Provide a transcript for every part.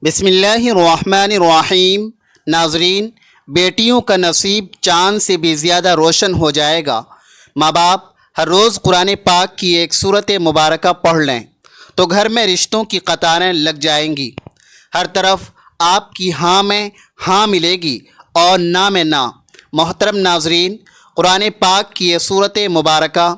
بسم اللہ الرحمن الرحیم۔ ناظرین، بیٹیوں کا نصیب چاند سے بھی زیادہ روشن ہو جائے گا۔ ماں باپ ہر روز قرآن پاک کی ایک سورت مبارکہ پڑھ لیں تو گھر میں رشتوں کی قطاریں لگ جائیں گی۔ ہر طرف آپ کی ہاں میں ہاں ملے گی اور نہ میں نہ۔ محترم ناظرین، قرآن پاک کی یہ سورت مبارکہ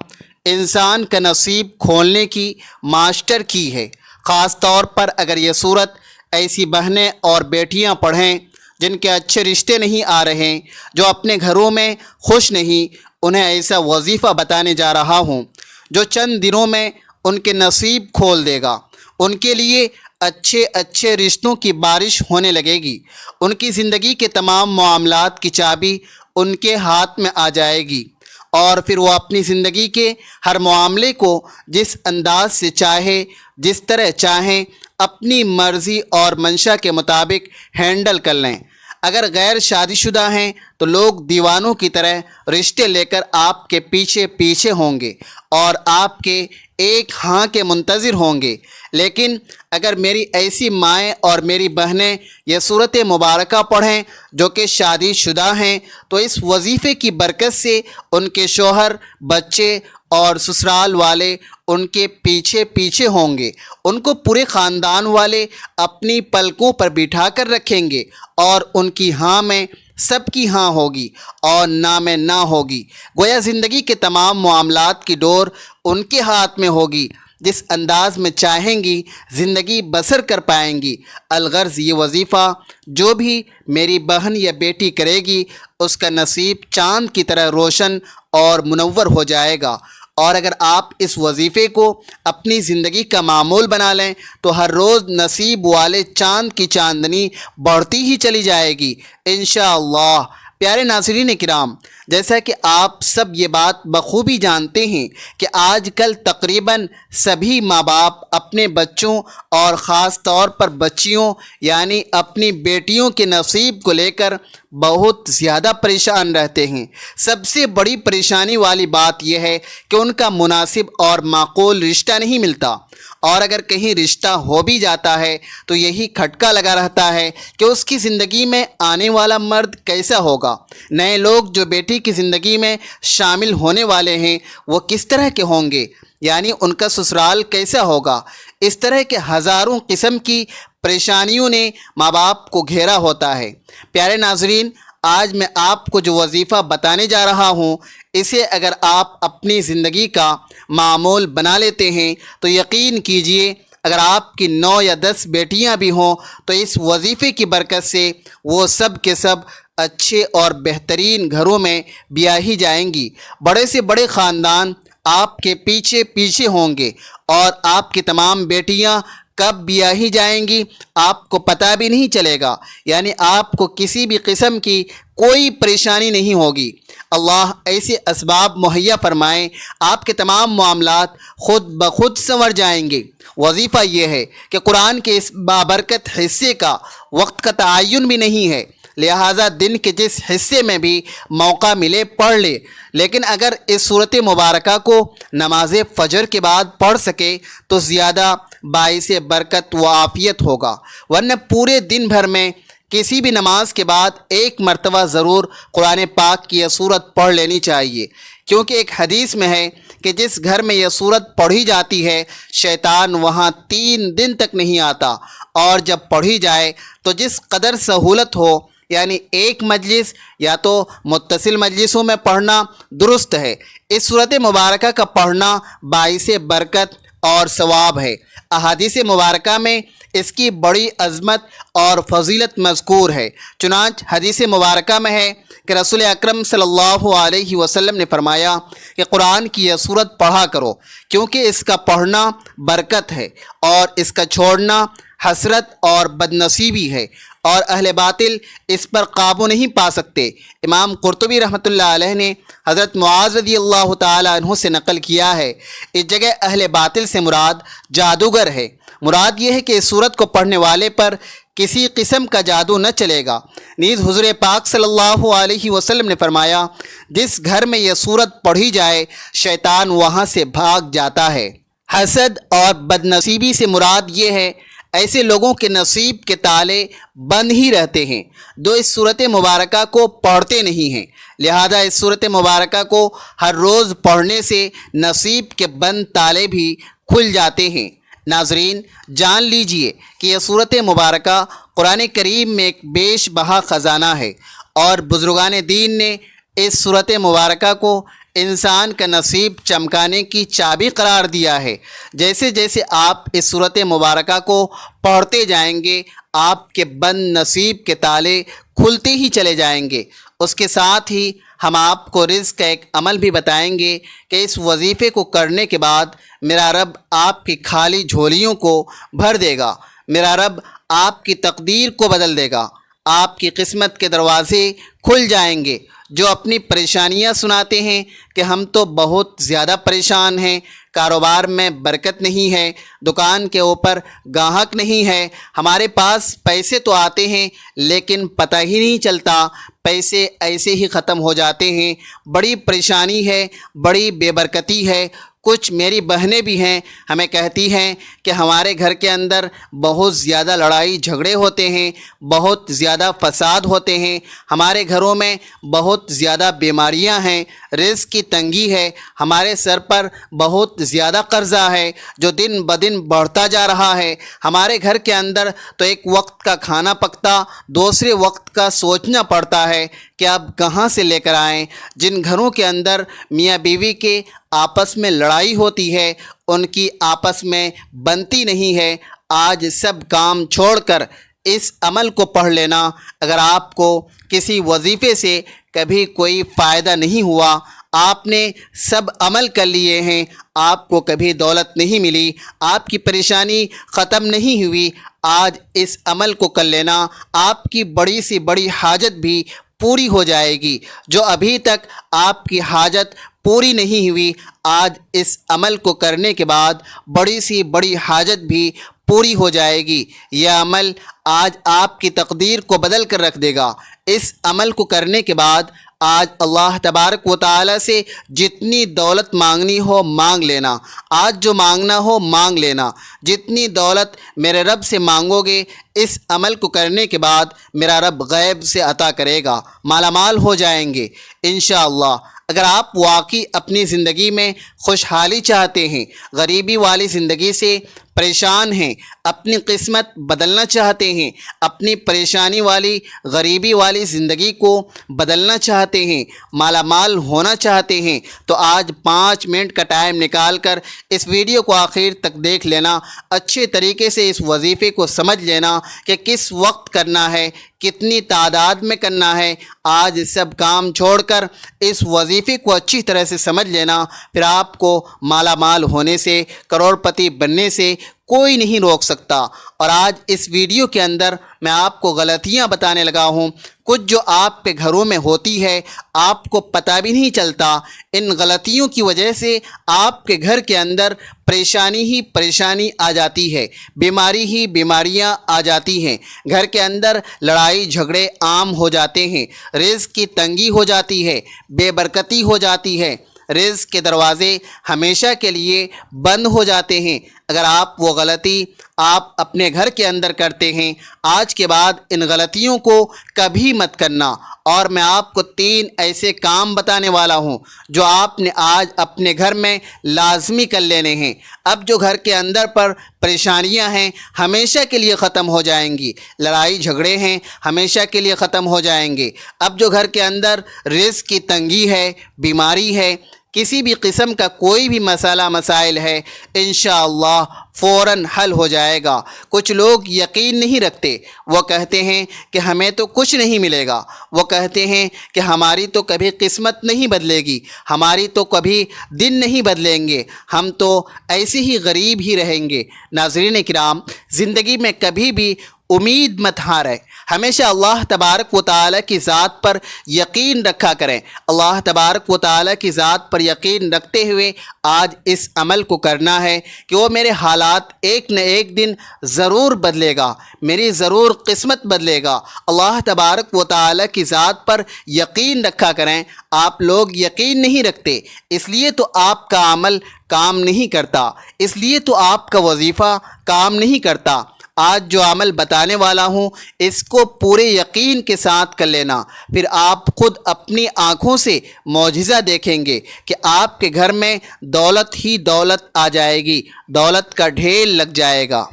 انسان کا نصیب کھولنے کی ماسٹر کی ہے۔ خاص طور پر اگر یہ سورت ایسی بہنیں اور بیٹیاں پڑھیں جن کے اچھے رشتے نہیں آ رہے، جو اپنے گھروں میں خوش نہیں، انہیں ایسا وظیفہ بتانے جا رہا ہوں جو چند دنوں میں ان کے نصیب کھول دے گا۔ ان کے لیے اچھے اچھے رشتوں کی بارش ہونے لگے گی۔ ان کی زندگی کے تمام معاملات کی چابی ان کے ہاتھ میں آ جائے گی، اور پھر وہ اپنی زندگی کے ہر معاملے کو جس انداز سے چاہے، جس طرح چاہیں، اپنی مرضی اور منشا کے مطابق ہینڈل کر لیں۔ اگر غیر شادی شدہ ہیں تو لوگ دیوانوں کی طرح رشتے لے کر آپ کے پیچھے پیچھے ہوں گے اور آپ کے ایک ہاں کے منتظر ہوں گے۔ لیکن اگر میری ایسی مائیں اور میری بہنیں یہ سورت مبارکہ پڑھیں جو کہ شادی شدہ ہیں، تو اس وظیفے کی برکت سے ان کے شوہر، بچے اور سسرال والے ان کے پیچھے پیچھے ہوں گے۔ ان کو پورے خاندان والے اپنی پلکوں پر بٹھا کر رکھیں گے، اور ان کی ہاں میں سب کی ہاں ہوگی اور نہ میں نہ ہوگی۔ گویا زندگی کے تمام معاملات کی ڈور ان کے ہاتھ میں ہوگی۔ جس انداز میں چاہیں گی زندگی بسر کر پائیں گی۔ الغرض یہ وظیفہ جو بھی میری بہن یا بیٹی کرے گی، اس کا نصیب چاند کی طرح روشن اور منور ہو جائے گا۔ اور اگر آپ اس وظیفے کو اپنی زندگی کا معمول بنا لیں تو ہر روز نصیب والے چاند کی چاندنی بڑھتی ہی چلی جائے گی انشاءاللہ۔ پیارے ناظرین کرام، جیسا کہ آپ سب یہ بات بخوبی جانتے ہیں کہ آج کل تقریباً سبھی ماں باپ اپنے بچوں اور خاص طور پر بچیوں یعنی اپنی بیٹیوں کے نصیب کو لے کر بہت زیادہ پریشان رہتے ہیں۔ سب سے بڑی پریشانی والی بات یہ ہے کہ ان کا مناسب اور معقول رشتہ نہیں ملتا، اور اگر کہیں رشتہ ہو بھی جاتا ہے تو یہی کھٹکا لگا رہتا ہے کہ اس کی زندگی میں آنے والا مرد کیسا ہوگا، نئے لوگ جو بیٹی کی زندگی میں شامل ہونے والے ہیں وہ کس طرح کے ہوں گے، یعنی ان کا سسرال کیسا ہوگا۔ اس طرح کے ہزاروں قسم کی پریشانیوں نے ماں باپ کو گھیرا ہوتا ہے۔ پیارے ناظرین، آج میں آپ کو جو وظیفہ بتانے جا رہا ہوں، اسے اگر آپ اپنی زندگی کا معمول بنا لیتے ہیں تو یقین کیجئے اگر آپ کی 9 یا 10 بیٹیاں بھی ہوں تو اس وظیفے کی برکت سے وہ سب کے سب اچھے اور بہترین گھروں میں بیاہی جائیں گی۔ بڑے سے بڑے خاندان آپ کے پیچھے پیچھے ہوں گے، اور آپ کی تمام بیٹیاں کب بیاہی جائیں گی آپ کو پتہ بھی نہیں چلے گا، یعنی آپ کو کسی بھی قسم کی کوئی پریشانی نہیں ہوگی۔ اللہ ایسے اسباب مہیا فرمائیں، آپ کے تمام معاملات خود بخود سنور جائیں گے۔ وظیفہ یہ ہے کہ قرآن کے اس بابرکت حصے کا وقت کا تعین بھی نہیں ہے، لہٰذا دن کے جس حصے میں بھی موقع ملے پڑھ لے، لیکن اگر اس صورت مبارکہ کو نماز فجر کے بعد پڑھ سکے تو زیادہ باعث برکت و عافیت ہوگا، ورنہ پورے دن بھر میں کسی بھی نماز کے بعد ایک مرتبہ ضرور قرآن پاک کی یہ سورت پڑھ لینی چاہیے، کیونکہ ایک حدیث میں ہے کہ جس گھر میں یہ سورت پڑھی جاتی ہے شیطان وہاں 3 دن تک نہیں آتا، اور جب پڑھی جائے تو جس قدر سہولت ہو، یعنی ایک مجلس یا تو متصل مجلسوں میں پڑھنا درست ہے، اس سورت مبارکہ کا پڑھنا باعث برکت اور ثواب ہے۔ احادیث مبارکہ میں اس کی بڑی عظمت اور فضیلت مذکور ہے۔ چنانچہ حدیث مبارکہ میں ہے کہ رسول اکرم صلی اللہ علیہ وسلم نے فرمایا کہ قرآن کی یہ سورت پڑھا کرو، کیونکہ اس کا پڑھنا برکت ہے اور اس کا چھوڑنا حسرت اور بدنصیبی ہے، اور اہل باطل اس پر قابو نہیں پا سکتے۔ امام قرطبی رحمۃ اللہ علیہ نے حضرت معاذ رضی اللہ تعالی عنہ سے نقل کیا ہے، اس جگہ اہل باطل سے مراد جادوگر ہے۔ مراد یہ ہے کہ اس سورت کو پڑھنے والے پر کسی قسم کا جادو نہ چلے گا۔ نیز حضور پاک صلی اللہ علیہ وسلم نے فرمایا، جس گھر میں یہ سورت پڑھی جائے شیطان وہاں سے بھاگ جاتا ہے۔ حسد اور بدنصیبی سے مراد یہ ہے ایسے لوگوں کے نصیب کے تالے بند ہی رہتے ہیں جو اس صورت مبارکہ کو پڑھتے نہیں ہیں۔ لہذا اس صورت مبارکہ کو ہر روز پڑھنے سے نصیب کے بند تالے بھی کھل جاتے ہیں۔ ناظرین، جان لیجئے کہ یہ صورت مبارکہ قرآن کریم میں ایک بیش بہا خزانہ ہے، اور بزرگان دین نے اس صورت مبارکہ کو انسان کا نصیب چمکانے کی چابی قرار دیا ہے۔ جیسے جیسے آپ اس صورت مبارکہ کو پڑھتے جائیں گے، آپ کے بند نصیب کے تالے کھلتے ہی چلے جائیں گے۔ اس کے ساتھ ہی ہم آپ کو رزق کا ایک عمل بھی بتائیں گے کہ اس وظیفے کو کرنے کے بعد میرا رب آپ کی خالی جھولیوں کو بھر دے گا، میرا رب آپ کی تقدیر کو بدل دے گا، آپ کی قسمت کے دروازے کھل جائیں گے۔ جو اپنی پریشانیاں سناتے ہیں کہ ہم تو بہت زیادہ پریشان ہیں، کاروبار میں برکت نہیں ہے، دکان کے اوپر گاہک نہیں ہے، ہمارے پاس پیسے تو آتے ہیں لیکن پتہ ہی نہیں چلتا، پیسے ایسے ہی ختم ہو جاتے ہیں، بڑی پریشانی ہے، بڑی بے برکتی ہے۔ کچھ میری بہنیں بھی ہیں، ہمیں کہتی ہیں کہ ہمارے گھر کے اندر بہت زیادہ لڑائی جھگڑے ہوتے ہیں، بہت زیادہ فساد ہوتے ہیں، ہمارے گھروں میں بہت زیادہ بیماریاں ہیں، رزق کی تنگی ہے، ہمارے سر پر بہت زیادہ قرضہ ہے جو دن بدن بڑھتا جا رہا ہے، ہمارے گھر کے اندر تو ایک وقت کا کھانا پکتا، دوسرے وقت کا سوچنا پڑتا ہے کہ اب کہاں سے لے کر آئیں۔ جن گھروں کے اندر میاں بیوی کے آپس میں لڑائی ہوتی ہے، ان کی آپس میں بنتی نہیں ہے، آج سب کام چھوڑ کر اس عمل کو پڑھ لینا۔ اگر آپ کو کسی وظیفے سے کبھی کوئی فائدہ نہیں ہوا، آپ نے سب عمل کر لیے ہیں، آپ کو کبھی دولت نہیں ملی، آپ کی پریشانی ختم نہیں ہوئی، آج اس عمل کو کر لینا، آپ کی بڑی سی بڑی حاجت بھی پوری ہو جائے گی۔ جو ابھی تک آپ کی حاجت پوری نہیں ہوئی، آج اس عمل کو کرنے کے بعد بڑی سی بڑی حاجت بھی پوری ہو جائے گی۔ یہ عمل آج آپ کی تقدیر کو بدل کر رکھ دے گا۔ اس عمل کو کرنے کے بعد آج اللہ تبارک و تعالی سے جتنی دولت مانگنی ہو مانگ لینا، آج جو مانگنا ہو مانگ لینا، جتنی دولت میرے رب سے مانگو گے اس عمل کو کرنے کے بعد میرا رب غیب سے عطا کرے گا، مالا مال ہو جائیں گے انشاءاللہ۔ اگر آپ واقعی اپنی زندگی میں خوشحالی چاہتے ہیں، غریبی والی زندگی سے پریشان ہیں، اپنی قسمت بدلنا چاہتے ہیں، اپنی پریشانی والی غریبی والی زندگی کو بدلنا چاہتے ہیں، مالا مال ہونا چاہتے ہیں، تو آج 5 منٹ کا ٹائم نکال کر اس ویڈیو کو آخر تک دیکھ لینا، اچھے طریقے سے اس وظیفے کو سمجھ لینا کہ کس وقت کرنا ہے، کتنی تعداد میں کرنا ہے۔ آج سب کام چھوڑ کر اس وظیفے کو اچھی طرح سے سمجھ لینا، پھر آپ کو مالا مال ہونے سے، کروڑ پتی بننے سے کوئی نہیں روک سکتا۔ اور آج اس ویڈیو کے اندر میں آپ کو غلطیاں بتانے لگا ہوں، کچھ جو آپ کے گھروں میں ہوتی ہے آپ کو پتہ بھی نہیں چلتا، ان غلطیوں کی وجہ سے آپ کے گھر کے اندر پریشانی ہی پریشانی آ جاتی ہے، بیماری ہی بیماریاں آ جاتی ہیں، گھر کے اندر لڑائی جھگڑے عام ہو جاتے ہیں، رزق کی تنگی ہو جاتی ہے، بے برکتی ہو جاتی ہے، رزق کے دروازے ہمیشہ کے لیے بند ہو جاتے ہیں۔ اگر آپ وہ غلطی آپ اپنے گھر کے اندر کرتے ہیں، آج کے بعد ان غلطیوں کو کبھی مت کرنا۔ اور میں آپ کو 3 ایسے کام بتانے والا ہوں جو آپ نے آج اپنے گھر میں لازمی کر لینے ہیں۔ اب جو گھر کے اندر پر پریشانیاں ہیں ہمیشہ کے لیے ختم ہو جائیں گی، لڑائی جھگڑے ہیں ہمیشہ کے لیے ختم ہو جائیں گے۔ اب جو گھر کے اندر رزق کی تنگی ہے، بیماری ہے، کسی بھی قسم کا کوئی بھی مسئلہ مسائل ہے، انشاءاللہ فوراً حل ہو جائے گا۔ کچھ لوگ یقین نہیں رکھتے، وہ کہتے ہیں کہ ہمیں تو کچھ نہیں ملے گا، وہ کہتے ہیں کہ ہماری تو کبھی قسمت نہیں بدلے گی، ہماری تو کبھی دن نہیں بدلیں گے، ہم تو ایسے ہی غریب ہی رہیں گے۔ ناظرین کرام، زندگی میں کبھی بھی امید مت ہاریں، ہمیشہ اللہ تبارک و تعالی کی ذات پر یقین رکھا کریں۔ اللہ تبارک و تعالی کی ذات پر یقین رکھتے ہوئے آج اس عمل کو کرنا ہے کہ وہ میرے حالات ایک نہ ایک دن ضرور بدلے گا، میری ضرور قسمت بدلے گا۔ اللہ تبارک و تعالی کی ذات پر یقین رکھا کریں۔ آپ لوگ یقین نہیں رکھتے، اس لیے تو آپ کا عمل کام نہیں کرتا، اس لیے تو آپ کا وظیفہ کام نہیں کرتا۔ آج جو عمل بتانے والا ہوں اس کو پورے یقین کے ساتھ کر لینا، پھر آپ خود اپنی آنکھوں سے معجزہ دیکھیں گے کہ آپ کے گھر میں دولت ہی دولت آ جائے گی، دولت کا ڈھیر لگ جائے گا۔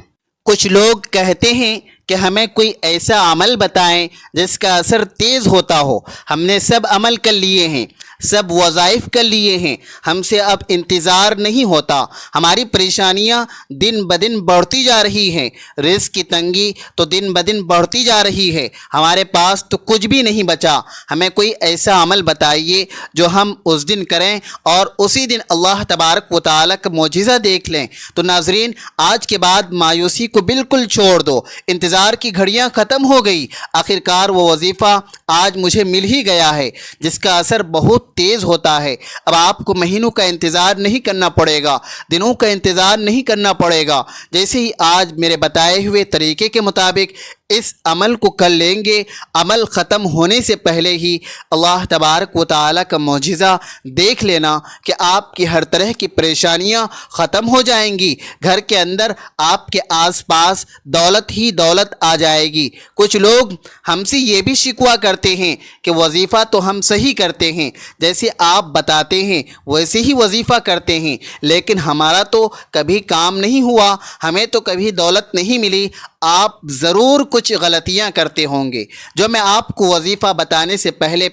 کچھ لوگ کہتے ہیں کہ ہمیں کوئی ایسا عمل بتائیں جس کا اثر تیز ہوتا ہو۔ ہم نے سب عمل کر لیے ہیں، سب وظائف کر لیے ہیں، ہم سے اب انتظار نہیں ہوتا، ہماری پریشانیاں دن بدن بڑھتی جا رہی ہیں، رزق کی تنگی تو دن بدن بڑھتی جا رہی ہے، ہمارے پاس تو کچھ بھی نہیں بچا، ہمیں کوئی ایسا عمل بتائیے جو ہم اس دن کریں اور اسی دن اللہ تبارک و تعالیٰ کا معجزہ دیکھ لیں۔ تو ناظرین، آج کے بعد مایوسی کو بالکل چھوڑ دو، انتظار کی گھڑیاں ختم ہو گئی، آخرکار وہ وظیفہ آج مجھے مل ہی گیا ہے جس کا اثر بہت تیز ہوتا ہے۔ اب آپ کو مہینوں کا انتظار نہیں کرنا پڑے گا، دنوں کا انتظار نہیں کرنا پڑے گا، جیسے ہی آج میرے بتائے ہوئے طریقے کے مطابق اس عمل کو کر لیں گے، عمل ختم ہونے سے پہلے ہی اللہ تبارک و تعالیٰ کا معجزہ دیکھ لینا کہ آپ کی ہر طرح کی پریشانیاں ختم ہو جائیں گی، گھر کے اندر آپ کے آس پاس دولت ہی دولت آ جائے گی۔ کچھ لوگ ہم سے یہ بھی شکوہ کرتے ہیں کہ وظیفہ تو ہم صحیح کرتے ہیں، جیسے آپ بتاتے ہیں ویسے ہی وظیفہ کرتے ہیں، لیکن ہمارا تو کبھی کام نہیں ہوا، ہمیں تو کبھی دولت نہیں ملی۔ آپ ضرور کچھ غلطیاں کرتے ہوں گے جو میں آپ کو وظیفہ بتانے سے پہلے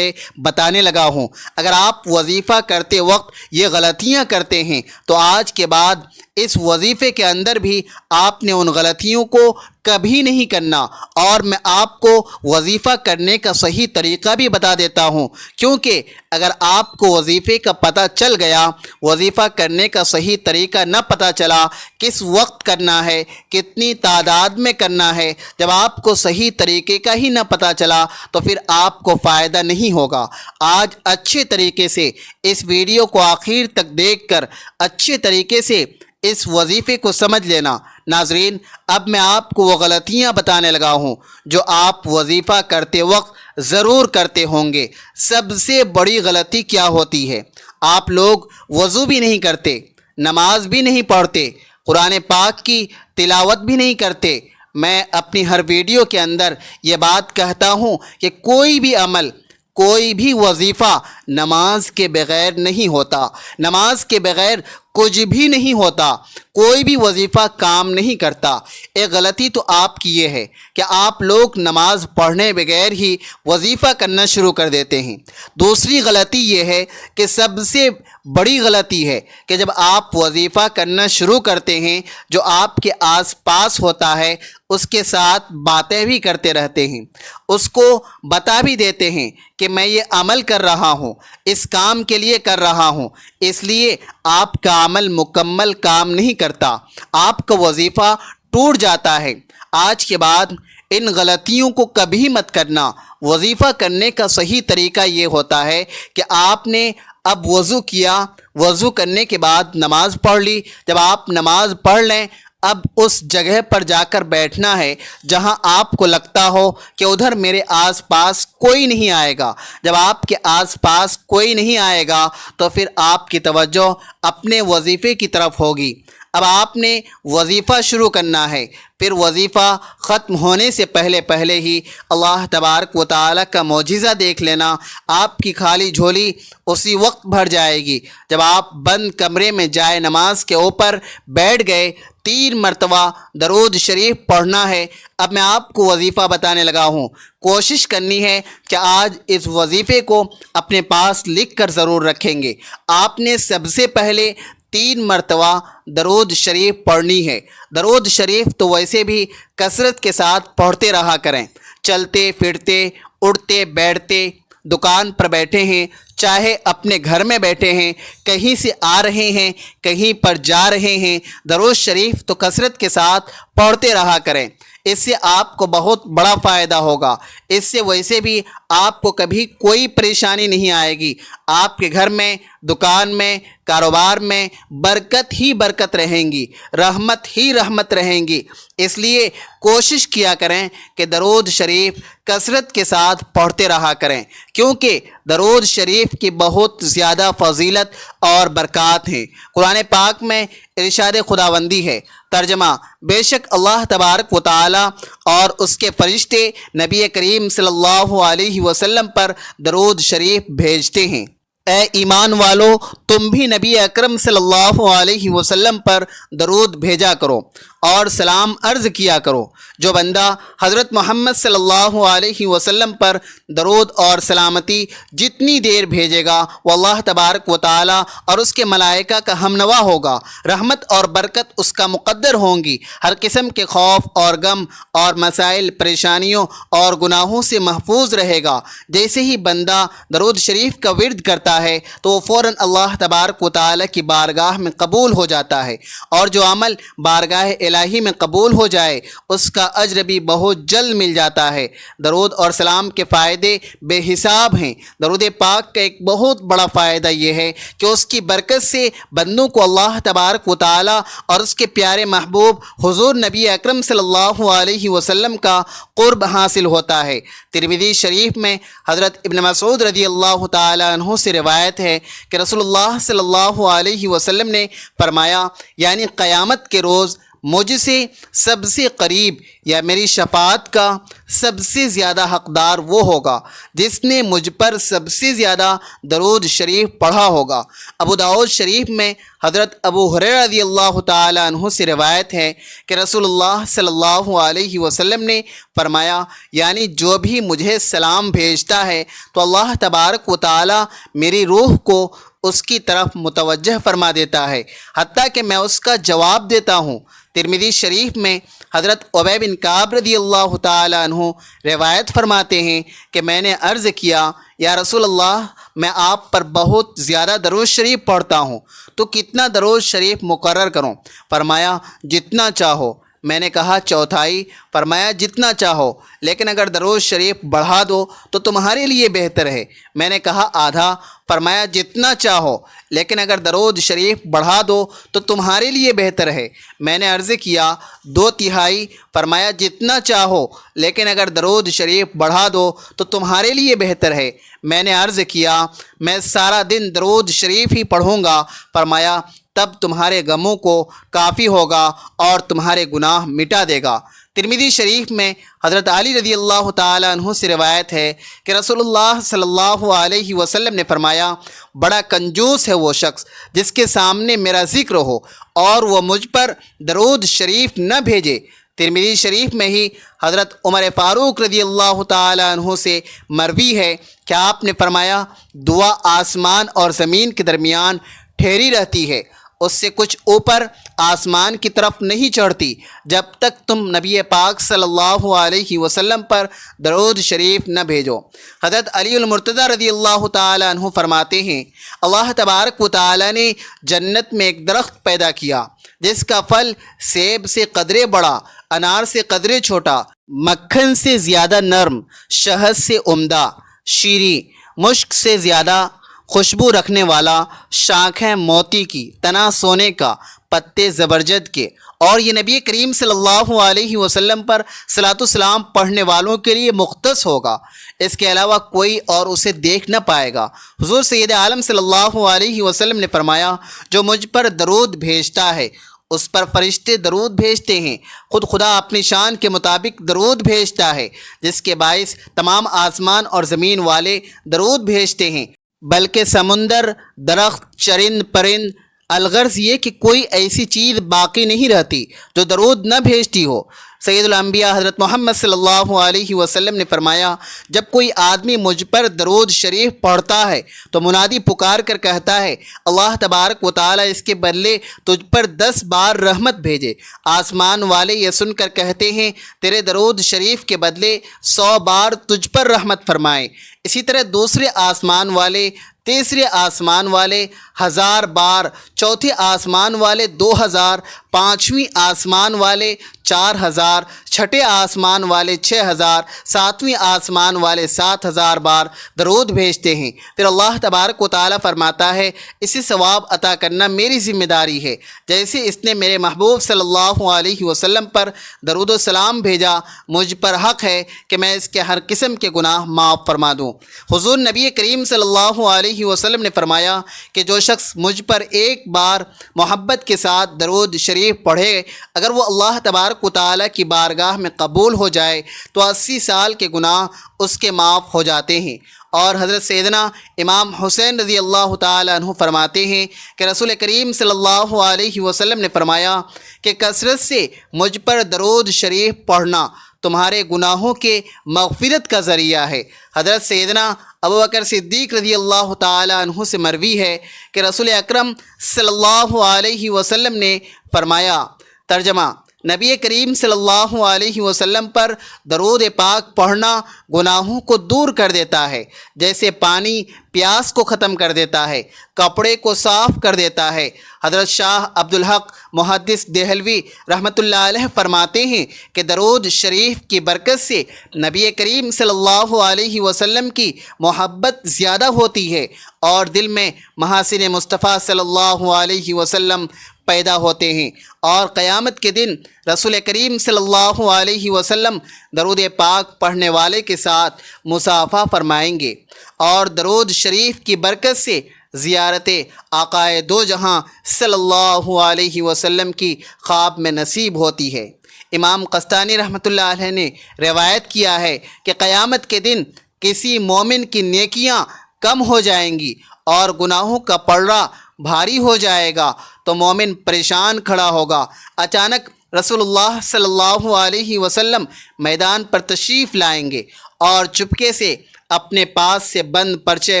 بتانے لگا ہوں۔ اگر آپ وظیفہ کرتے وقت یہ غلطیاں کرتے ہیں تو آج کے بعد اس وظیفے کے اندر بھی آپ نے ان غلطیوں کو کبھی نہیں کرنا، اور میں آپ کو وظیفہ کرنے کا صحیح طریقہ بھی بتا دیتا ہوں، کیونکہ اگر آپ کو وظیفے کا پتہ چل گیا، وظیفہ کرنے کا صحیح طریقہ نہ پتہ چلا، کس وقت کرنا ہے، کتنی تعداد میں کرنا ہے، جب آپ کو صحیح طریقے کا ہی نہ پتہ چلا تو پھر آپ کو فائدہ نہیں ہوگا۔ آج اچھے طریقے سے اس ویڈیو کو آخر تک دیکھ کر اچھے طریقے سے اس وظیفے کو سمجھ لینا۔ ناظرین، اب میں آپ کو وہ غلطیاں بتانے لگا ہوں جو آپ وظیفہ کرتے وقت ضرور کرتے ہوں گے۔ سب سے بڑی غلطی کیا ہوتی ہے؟ آپ لوگ وضو بھی نہیں کرتے، نماز بھی نہیں پڑھتے، قرآن پاک کی تلاوت بھی نہیں کرتے۔ میں اپنی ہر ویڈیو کے اندر یہ بات کہتا ہوں کہ کوئی بھی عمل، کوئی بھی وظیفہ نماز کے بغیر نہیں ہوتا، نماز کے بغیر کچھ بھی نہیں ہوتا، کوئی بھی وظیفہ کام نہیں کرتا۔ ایک غلطی تو آپ کی یہ ہے کہ آپ لوگ نماز پڑھنے بغیر ہی وظیفہ کرنا شروع کر دیتے ہیں۔ دوسری غلطی یہ ہے کہ سب سے بڑی غلطی ہے کہ جب آپ وظیفہ کرنا شروع کرتے ہیں، جو آپ کے آس پاس ہوتا ہے اس کے ساتھ باتیں بھی کرتے رہتے ہیں، اس کو بتا بھی دیتے ہیں کہ میں یہ عمل کر رہا ہوں، اس کام کے لیے کر رہا ہوں، اس لیے آپ کا عمل مکمل کام نہیں کرتا، آپ کا وظیفہ ٹوٹ جاتا ہے۔ آج کے بعد ان غلطیوں کو کبھی مت کرنا۔ وظیفہ کرنے کا صحیح طریقہ یہ ہوتا ہے کہ آپ نے اب وضو کیا، وضو کرنے کے بعد نماز پڑھ لی، جب آپ نماز پڑھ لیں اب اس جگہ پر جا کر بیٹھنا ہے جہاں آپ کو لگتا ہو کہ ادھر میرے آس پاس کوئی نہیں آئے گا۔ جب آپ کے آس پاس کوئی نہیں آئے گا تو پھر آپ کی توجہ اپنے وظیفے کی طرف ہوگی۔ اب آپ نے وظیفہ شروع کرنا ہے، پھر وظیفہ ختم ہونے سے پہلے ہی اللہ تبارک و تعالیٰ کا معجزہ دیکھ لینا۔ آپ کی خالی جھولی اسی وقت بھر جائے گی جب آپ بند کمرے میں جائے نماز کے اوپر بیٹھ گئے۔ 3 مرتبہ درود شریف پڑھنا ہے۔ اب میں آپ کو وظیفہ بتانے لگا ہوں، کوشش کرنی ہے کہ آج اس وظیفے کو اپنے پاس لکھ کر ضرور رکھیں گے۔ آپ نے سب سے پہلے 3 مرتبہ درود شریف پڑھنی ہے۔ درود شریف تو ویسے بھی کثرت کے ساتھ پڑھتے رہا کریں، چلتے پھرتے، اٹھتے بیٹھتے، دکان پر بیٹھے ہیں، چاہے اپنے گھر میں بیٹھے ہیں، کہیں سے آ رہے ہیں، کہیں پر جا رہے ہیں، درود شریف تو کثرت کے ساتھ پڑھتے رہا کریں۔ اس سے آپ کو بہت بڑا فائدہ ہوگا۔ اس سے ویسے بھی آپ کو کبھی کوئی پریشانی نہیں آئے گی۔ آپ کے گھر میں، دکان میں، کاروبار میں برکت ہی برکت رہیں گی، رحمت ہی رحمت رہیں گی۔ اس لیے کوشش کیا کریں کہ درود شریف کثرت کے ساتھ پڑھتے رہا کریں، کیونکہ درود شریف کی بہت زیادہ فضیلت اور برکات ہیں۔ قرآن پاک میں ارشاد خداوندی ہے، ترجمہ: بے شک اللہ تبارک و تعالی اور اس کے فرشتے نبی کریم صلی اللہ علیہ وسلم پر درود شریف بھیجتے ہیں۔ اے ایمان والو، تم بھی نبی اکرم صلی اللہ علیہ وسلم پر درود بھیجا کرو اور سلام عرض کیا کرو۔ جو بندہ حضرت محمد صلی اللہ علیہ وسلم پر درود اور سلامتی جتنی دیر بھیجے گا وہ اللہ تبارک و تعالی اور اس کے ملائکہ کا ہمنوا ہوگا، رحمت اور برکت اس کا مقدر ہوں گی، ہر قسم کے خوف اور غم اور مسائل، پریشانیوں اور گناہوں سے محفوظ رہے گا۔ جیسے ہی بندہ درود شریف کا ورد کرتا ہے تو وہ فوراً اللہ تبارک و تعالی کی بارگاہ میں قبول ہو جاتا ہے، اور جو عمل بارگاہ الہی میں قبول ہو جائے اس کا اجر بھی بہت جلد مل جاتا ہے۔ درود اور سلام کے فائدے بے حساب ہیں۔ درود پاک کا ایک بہت بڑا فائدہ یہ ہے کہ اس کی برکت سے بندوں کو اللہ تبارک و تعالی اور اس کے پیارے محبوب حضور نبی اکرم صلی اللہ علیہ وسلم کا قرب حاصل ہوتا ہے۔ ترمذی شریف میں حضرت ابن مسعود رضی اللہ تعالی عنہ سے روایت ہے کہ رسول اللہ صلی اللہ علیہ وسلم نے فرمایا، یعنی قیامت کے روز مجھ سے سب سے قریب یا میری شفاعت کا سب سے زیادہ حقدار وہ ہوگا جس نے مجھ پر سب سے زیادہ درود شریف پڑھا ہوگا۔ ابو داؤد شریف میں حضرت ابو ہریرہ رضی اللہ تعالی عنہ سے روایت ہے کہ رسول اللہ صلی اللہ علیہ وسلم نے فرمایا، یعنی جو بھی مجھے سلام بھیجتا ہے تو اللہ تبارک و تعالی میری روح کو اس کی طرف متوجہ فرما دیتا ہے، حتیٰ کہ میں اس کا جواب دیتا ہوں۔ ترمذی شریف میں حضرت ابی بن کعب رضی اللہ تعالی عنہ روایت فرماتے ہیں کہ میں نے عرض کیا، یا رسول اللہ، میں آپ پر بہت زیادہ درود شریف پڑھتا ہوں، تو کتنا درود شریف مقرر کروں؟ فرمایا جتنا چاہو۔ میں نے کہا چوتھائی؟ فرمایا جتنا چاہو، لیکن اگر درود شریف بڑھا دو تو تمہارے لیے بہتر ہے۔ میں نے کہا آدھا؟ فرمایا جتنا چاہو، لیکن اگر درود شریف بڑھا دو تو تمہارے لیے بہتر ہے۔ میں نے عرض کیا دو تہائی؟ فرمایا جتنا چاہو، لیکن اگر درود شریف بڑھا دو تو تمہارے لیے بہتر ہے۔ میں نے عرض کیا میں سارا دن درود شریف ہی پڑھوں گا۔ فرمایا تب تمہارے غموں کو کافی ہوگا اور تمہارے گناہ مٹا دے گا۔ ترمذی شریف میں حضرت علی رضی اللہ تعالی عنہ سے روایت ہے کہ رسول اللہ صلی اللہ علیہ وسلم نے فرمایا، بڑا کنجوس ہے وہ شخص جس کے سامنے میرا ذکر ہو اور وہ مجھ پر درود شریف نہ بھیجے۔ ترمذی شریف میں ہی حضرت عمر فاروق رضی اللہ تعالی عنہ سے مروی ہے کہ آپ نے فرمایا، دعا آسمان اور زمین کے درمیان ٹھہری رہتی ہے، اس سے کچھ اوپر آسمان کی طرف نہیں چڑھتی جب تک تم نبی پاک صلی اللہ علیہ وسلم پر درود شریف نہ بھیجو۔ حضرت علی المرتضیٰ رضی اللہ تعالی عنہ فرماتے ہیں، اللہ تبارک و تعالی نے جنت میں ایک درخت پیدا کیا جس کا پھل سیب سے قدرے بڑا، انار سے قدرے چھوٹا، مکھن سے زیادہ نرم، شہد سے عمدہ، شیریں، مشک سے زیادہ خوشبو رکھنے والا، شاخیں موتی کی، تنا سونے کا، پتے زبرجد کے، اور یہ نبی کریم صلی اللہ علیہ وسلم پر صلاۃ السلام پڑھنے والوں کے لیے مختص ہوگا، اس کے علاوہ کوئی اور اسے دیکھ نہ پائے گا۔ حضور سید عالم صلی اللہ علیہ وسلم نے فرمایا، جو مجھ پر درود بھیجتا ہے اس پر فرشتے درود بھیجتے ہیں، خود خدا اپنی شان کے مطابق درود بھیجتا ہے، جس کے باعث تمام آسمان اور زمین والے درود بھیجتے ہیں، بلکہ سمندر، درخت، چرند پرند، الغرض یہ کہ کوئی ایسی چیز باقی نہیں رہتی جو درود نہ بھیجتی ہو۔ سید الانبیاء حضرت محمد صلی اللہ علیہ وسلم نے فرمایا، جب کوئی آدمی مجھ پر درود شریف پڑھتا ہے تو منادی پکار کر کہتا ہے، اللہ تبارک و تعالی اس کے بدلے تجھ پر 10 بار رحمت بھیجے۔ آسمان والے یہ سن کر کہتے ہیں، تیرے درود شریف کے بدلے 100 بار تجھ پر رحمت فرمائے۔ اسی طرح دوسرے آسمان والے تیسرے آسمان والے 1000 بار، چوتھے آسمان والے 2000، پانچویں آسمان والے 4000، چھٹے آسمان والے 6000، ساتویں آسمان والے 7000 بار درود بھیجتے ہیں۔ پھر اللہ تبارک و تعالیٰ فرماتا ہے اسے ثواب عطا کرنا میری ذمہ داری ہے، جیسے اس نے میرے محبوب صلی اللہ علیہ وسلم پر درود و سلام بھیجا، مجھ پر حق ہے کہ میں اس کے ہر قسم کے گناہ معاف فرما دوں۔ حضور نبی کریم صلی اللہ علیہ وسلم نے فرمایا کہ جو شخص مجھ پر ایک بار محبت کے ساتھ درود شریف پڑھے، اگر وہ اللہ تبارک و تعالیٰ کی بارگاہ میں قبول ہو جائے تو 80 سال کے گناہ اس کے معاف ہو جاتے ہیں۔ اور حضرت سیدنا امام حسین رضی اللہ تعالیٰ عنہ فرماتے ہیں کہ رسول کریم صلی اللہ علیہ وسلم نے فرمایا کہ کثرت سے مجھ پر درود شریف پڑھنا تمہارے گناہوں کے مغفرت کا ذریعہ ہے۔ حضرت سیدنا ابوبکر صدیق رضی اللہ تعالیٰ عنہ سے مروی ہے کہ رسول اکرم صلی اللہ علیہ وسلم نے فرمایا، ترجمہ: نبی کریم صلی اللہ علیہ وسلم پر درود پاک پڑھنا گناہوں کو دور کر دیتا ہے، جیسے پانی پیاس کو ختم کر دیتا ہے، کپڑے کو صاف کر دیتا ہے۔ حضرت شاہ عبدالحق محدث دہلوی رحمۃ اللہ علیہ فرماتے ہیں کہ درود شریف کی برکت سے نبی کریم صلی اللہ علیہ وسلم کی محبت زیادہ ہوتی ہے اور دل میں محاسن مصطفیٰ صلی اللہ علیہ وسلم پیدا ہوتے ہیں، اور قیامت کے دن رسول کریم صلی اللہ علیہ وسلم درود پاک پڑھنے والے کے ساتھ مصافحہ فرمائیں گے، اور درود شریف کی برکت سے زیارت آقائے دو جہاں صلی اللہ علیہ وسلم کی خواب میں نصیب ہوتی ہے۔ امام قسطانی رحمۃ اللہ علیہ نے روایت کیا ہے کہ قیامت کے دن کسی مومن کی نیکیاں کم ہو جائیں گی اور گناہوں کا پلڑا بھاری ہو جائے گا تو مومن پریشان کھڑا ہوگا۔ اچانک رسول اللہ صلی اللہ علیہ وسلم میدان پر تشریف لائیں گے اور چپکے سے اپنے پاس سے بند پرچے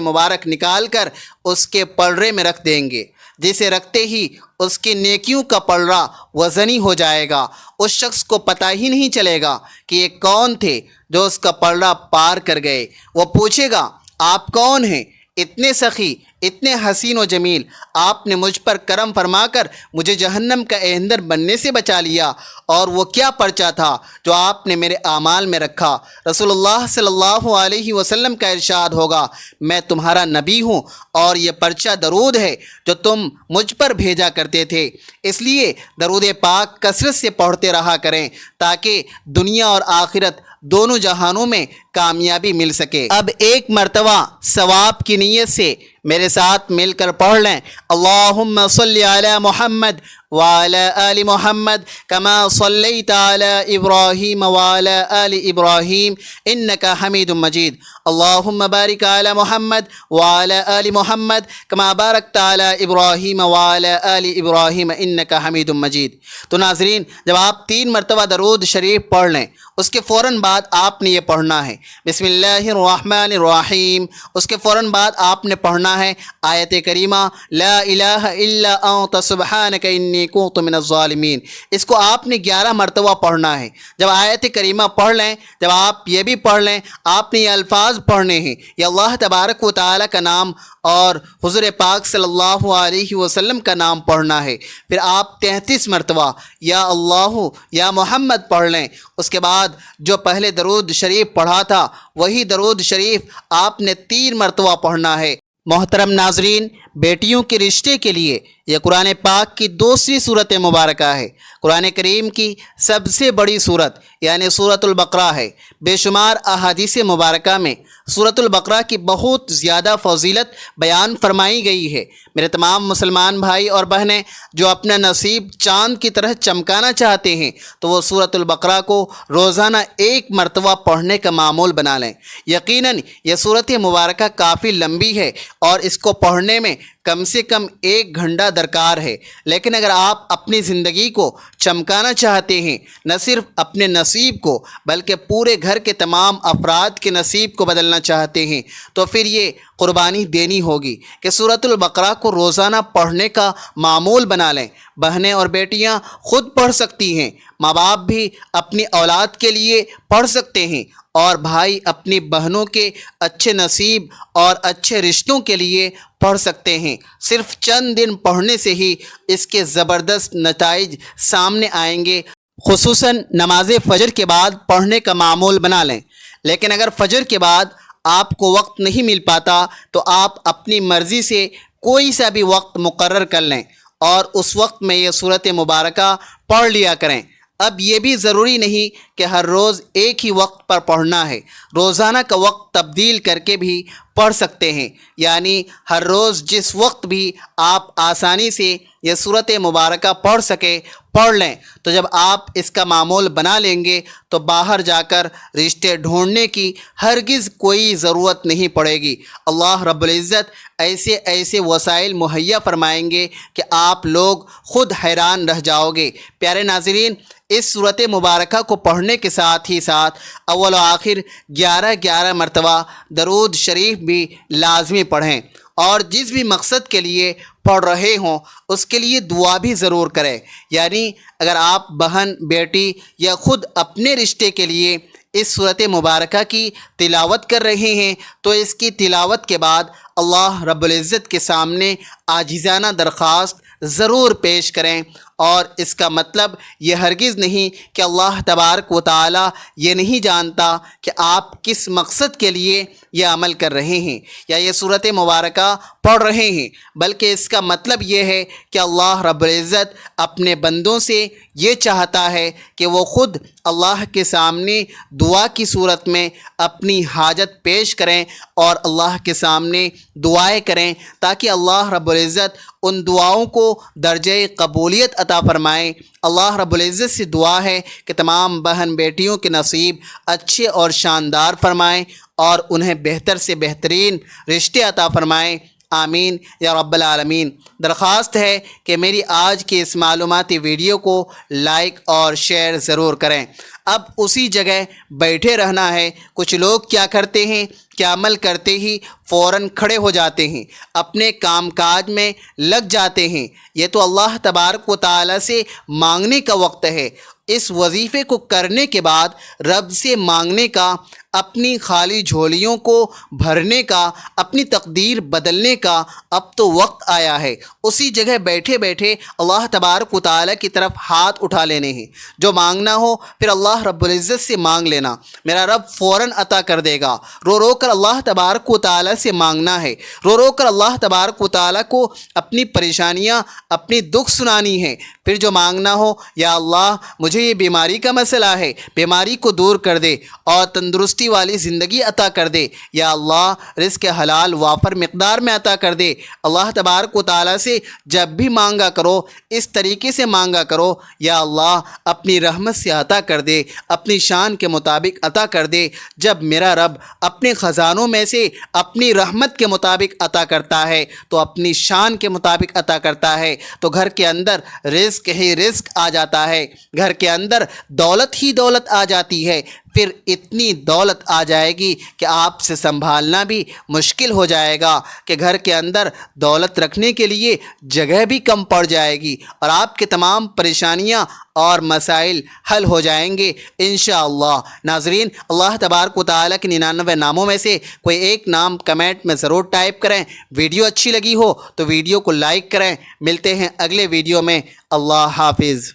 مبارک نکال کر اس کے پلڑے میں رکھ دیں گے، جسے رکھتے ہی اس کی نیکیوں کا پلڑا وزنی ہو جائے گا۔ اس شخص کو پتہ ہی نہیں چلے گا کہ یہ کون تھے جو اس کا پلڑا پار کر گئے۔ وہ پوچھے گا، آپ کون ہیں؟ اتنے سخی، اتنے حسین و جمیل، آپ نے مجھ پر کرم فرما کر مجھے جہنم کا ایندھن بننے سے بچا لیا، اور وہ کیا پرچہ تھا جو آپ نے میرے اعمال میں رکھا؟ رسول اللہ صلی اللہ علیہ وسلم کا ارشاد ہوگا، میں تمہارا نبی ہوں اور یہ پرچہ درود ہے جو تم مجھ پر بھیجا کرتے تھے۔ اس لیے درود پاک کثرت سے پڑھتے رہا کریں تاکہ دنیا اور آخرت دونوں جہانوں میں کامیابی مل سکے۔ اب ایک مرتبہ ثواب کی نیت سے میرے ساتھ مل کر پڑھ لیں، اللہم صلی علی محمد وعلی آل محمد کما صلیت علی ابراہیم وعلی آل ابراہیم انک حمید مجید، اللہم بارک علی محمد وعلی آل محمد کما بارکت علی ابراہیم وعلی آل ابراہیم انک حمید مجید۔ تو ناظرین، جب آپ 3 مرتبہ درود شریف پڑھ لیں، اس کے فوراً بعد آپ نے یہ پڑھنا ہے بسم اللہ الرحمن الرحیم۔ اس کے فوراً بعد آپ نے پڑھنا ہے آیت کریمہ لا الہ الا انت سبحانک انی کنت من الظالمین۔ اس کو آپ نے 11 مرتبہ پڑھنا ہے۔ جب آیت کریمہ پڑھ لیں، جب آپ یہ بھی پڑھ لیں، آپ نے یہ الفاظ پڑھنے ہیں، یہ اللہ تبارک و تعالیٰ کا نام اور حضور پاک صلی اللہ علیہ وسلم کا نام پڑھنا ہے۔ پھر آپ 33 مرتبہ یا اللہ یا محمد پڑھ لیں۔ اس کے بعد جو پہلے درود شریف پڑھا تھا وہی درود شریف آپ نے 3 مرتبہ پڑھنا ہے۔ محترم ناظرین، بیٹیوں کے رشتے کے لیے یہ قرآن پاک کی دوسری صورت مبارکہ ہے۔ قرآن کریم کی سب سے بڑی صورت یعنی سورۃ البقرہ ہے۔ بے شمار احادیث مبارکہ میں سورۃ البقرہ کی بہت زیادہ فضیلت بیان فرمائی گئی ہے۔ میرے تمام مسلمان بھائی اور بہنیں جو اپنا نصیب چاند کی طرح چمکانا چاہتے ہیں تو وہ سورۃ البقرہ کو روزانہ 1 مرتبہ پڑھنے کا معمول بنا لیں۔ یقیناً یہ سورت مبارکہ کافی لمبی ہے اور اس کو پڑھنے میں کم سے کم 1 گھنٹہ درکار ہے، لیکن اگر آپ اپنی زندگی کو چمکانا چاہتے ہیں، نہ صرف اپنے نصیب کو بلکہ پورے گھر کے تمام افراد کے نصیب کو بدلنا چاہتے ہیں، تو پھر یہ قربانی دینی ہوگی کہ سورۃ البقرہ کو روزانہ پڑھنے کا معمول بنا لیں۔ بہنیں اور بیٹیاں خود پڑھ سکتی ہیں، ماں باپ بھی اپنی اولاد کے لیے پڑھ سکتے ہیں اور بھائی اپنی بہنوں کے اچھے نصیب اور اچھے رشتوں کے لیے پڑھ سکتے ہیں۔ صرف چند دن پڑھنے سے ہی اس کے زبردست نتائج سامنے آئیں گے۔ خصوصاً نماز فجر کے بعد پڑھنے کا معمول بنا لیں، لیکن اگر فجر کے بعد آپ کو وقت نہیں مل پاتا تو آپ اپنی مرضی سے کوئی سا بھی وقت مقرر کر لیں اور اس وقت میں یہ صورت مبارکہ پڑھ لیا کریں۔ اب یہ بھی ضروری نہیں کہ ہر روز ایک ہی وقت پر پڑھنا ہے، روزانہ کا وقت تبدیل کر کے بھی پڑھ سکتے ہیں، یعنی ہر روز جس وقت بھی آپ آسانی سے یہ صورت مبارکہ پڑھ سکے پڑھ لیں۔ تو جب آپ اس کا معمول بنا لیں گے تو باہر جا کر رشتے ڈھونڈنے کی ہرگز کوئی ضرورت نہیں پڑے گی۔ اللہ رب العزت ایسے ایسے وسائل مہیا فرمائیں گے کہ آپ لوگ خود حیران رہ جاؤ گے۔ پیارے ناظرین، اس صورت مبارکہ کو پڑھنے کے ساتھ ہی ساتھ اول و آخر 11 مرتبہ درود شریف بھی لازمی پڑھیں، اور جس بھی مقصد کے لیے پڑھ رہے ہوں اس کے لیے دعا بھی ضرور کریں۔ یعنی اگر آپ بہن، بیٹی یا خود اپنے رشتے کے لیے اس صورت مبارکہ کی تلاوت کر رہے ہیں تو اس کی تلاوت کے بعد اللہ رب العزت کے سامنے عاجزانہ درخواست ضرور پیش کریں، اور اس کا مطلب یہ ہرگز نہیں کہ اللہ تبارک و تعالی یہ نہیں جانتا کہ آپ کس مقصد کے لیے یہ عمل کر رہے ہیں یا یہ صورت مبارکہ پڑھ رہے ہیں، بلکہ اس کا مطلب یہ ہے کہ اللہ رب العزت اپنے بندوں سے یہ چاہتا ہے کہ وہ خود اللہ کے سامنے دعا کی صورت میں اپنی حاجت پیش کریں اور اللہ کے سامنے دعائیں کریں، تاکہ اللہ رب العزت ان دعاؤں کو درجہ قبولیت عطا فرمائیں۔ اللہ رب العزت سے دعا ہے کہ تمام بہن بیٹیوں کے نصیب اچھے اور شاندار فرمائیں اور انہیں بہتر سے بہترین رشتے عطا فرمائیں، آمین یا رب العالمین۔ درخواست ہے کہ میری آج کی اس معلوماتی ویڈیو کو لائک اور شیئر ضرور کریں۔ اب اسی جگہ بیٹھے رہنا ہے۔ کچھ لوگ کیا کرتے ہیں کہ عمل کرتے ہی فوراً کھڑے ہو جاتے ہیں، اپنے کام کاج میں لگ جاتے ہیں۔ یہ تو اللہ تبارک و تعالی سے مانگنے کا وقت ہے۔ اس وظیفے کو کرنے کے بعد رب سے مانگنے کا، اپنی خالی جھولیوں کو بھرنے کا، اپنی تقدیر بدلنے کا اب تو وقت آیا ہے۔ اسی جگہ بیٹھے بیٹھے اللہ تبارک و تعالی کی طرف ہاتھ اٹھا لینے ہیں۔ جو مانگنا ہو پھر اللہ رب العزت سے مانگ لینا، میرا رب فوراً عطا کر دے گا۔ رو رو کر اللہ تبارک و تعالی سے مانگنا ہے، رو رو کر اللہ تبارک و تعالی کو اپنی پریشانیاں، اپنی دکھ سنانی ہے۔ پھر جو مانگنا ہو، یا اللہ مجھے یہ بیماری کا مسئلہ ہے، بیماری کو دور کر دے اور تندرستی والی زندگی عطا کر دے، یا اللہ رزق حلال وافر مقدار میں عطا کر دے۔ اللہ تبارک و تعالی سے جب بھی مانگا کرو اس طریقے سے مانگا کرو، یا اللہ اپنی رحمت سے عطا کر دے، اپنی شان کے مطابق عطا کر دے۔ جب میرا رب اپنے خزانوں میں سے اپنی رحمت کے مطابق عطا کرتا ہے تو اپنی شان کے مطابق عطا کرتا ہے، تو گھر کے اندر رزق ہی رزق آ جاتا ہے، گھر کے اندر دولت ہی دولت آ جاتی ہے۔ پھر اتنی دولت آ جائے گی کہ آپ سے سنبھالنا بھی مشکل ہو جائے گا، کہ گھر کے اندر دولت رکھنے کے لیے جگہ بھی کم پڑ جائے گی، اور آپ کے تمام پریشانیاں اور مسائل حل ہو جائیں گے انشاءاللہ۔ ناظرین، اللہ تبارک و تعالیٰ کے 99 ناموں میں سے کوئی ایک نام کمنٹ میں ضرور ٹائپ کریں۔ ویڈیو اچھی لگی ہو تو ویڈیو کو لائک کریں۔ ملتے ہیں اگلے ویڈیو میں۔ اللہ حافظ۔